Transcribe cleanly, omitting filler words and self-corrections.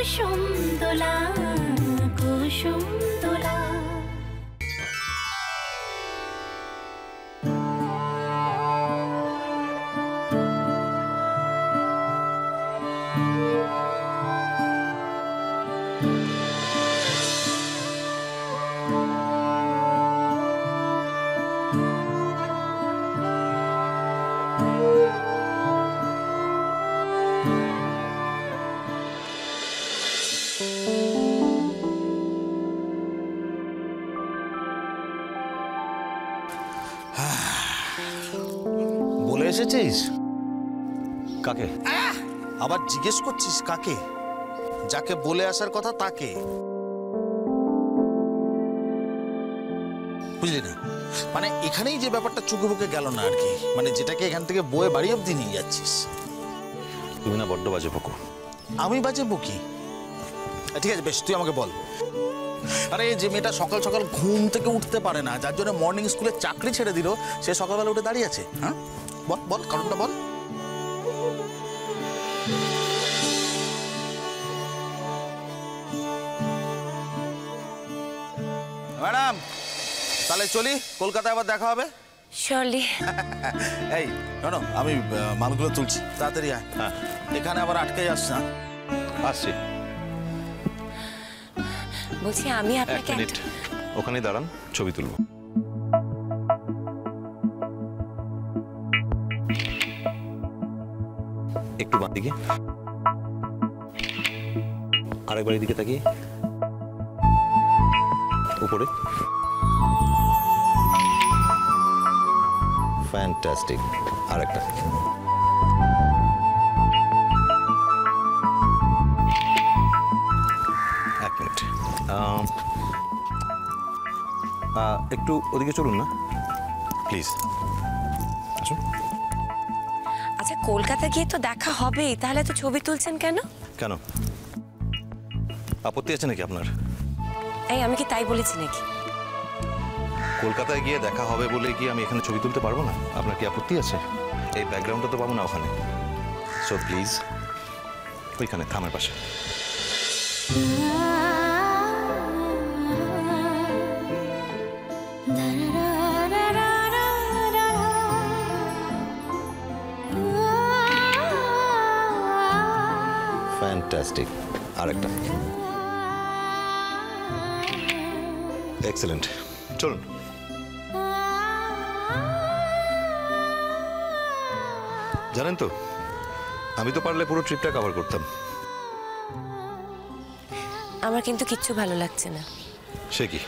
কুসুম দোলা কুসুম দোলা। বলে এসেছিস? কাকে? আবার জিজ্ঞেস করছিস কাকে? যাকে বলে আসার কথা তাকে, বুঝলি না? মানে এখানেই যে ব্যাপারটা চুকে বুকে গেল না আর কি, মানে যেটাকে এখান থেকে বয়ে বাড়ি অব্দি নিয়ে যাচ্ছিস। তুমি না বড্ড বাজে বকো। আমি বাজে বকি? ঠিক আছে বেশ, তুই আমাকে বল। আরে যে মেয়েটা সকাল সকাল ঘুম থেকে উঠতে পারে না, যার জন্য মর্নিং স্কুলে চাকরি ছেড়ে দিল, সে সকালবেলা উঠে দাঁড়িয়ে আছে। হ্যাঁ বল বল, কারণটা বল। ম্যাডাম তাহলে চলি, কলকাতায় আবার দেখা হবে। শর্লি এই শোনো, আমি মালগুলো তুলছি, তাড়াতাড়ি আয়। হ্যাঁ এখানে আবার আটকে যাস না। আসছি। বলছি আমি এক আপনাকে মিনিট ওখানে দাঁড়ান, ছবি তুলবো। একটু বাঁ দিকে, আরেকবার এদিকে তাকিয়ে, উপরে। ফ্যান্টাস্টিক। আরেকটা। এক মিনিট, একটু ওদিকে চলুন না প্লিজ, আসুন। আচ্ছা কলকাতা গিয়ে তো দেখা হবেই, তাহলে তো ছবি তুলছেন কেন? কেন, আপত্তি আছে নাকি আপনার? এই আমি কি তাই বলেছি নাকি? কলকাতায় গিয়ে দেখা হবে বলে কি আমি এখানে ছবি তুলতে পারবো না? আপনার কি আপত্তি আছে? এই ব্যাকগ্রাউন্ডটা তো পাবো না ওখানে। সো প্লিজ ওইখানে থামের পাশে। ফ্যান্টাস্টিক। আরেকটা। এক্সেলেন্ট। চলুন। জানেন তো, আমি তো পারলে পুরো ট্রিপটা কভার করতাম। আমার কিন্তু কিচ্ছু ভালো লাগছে না। সে কি?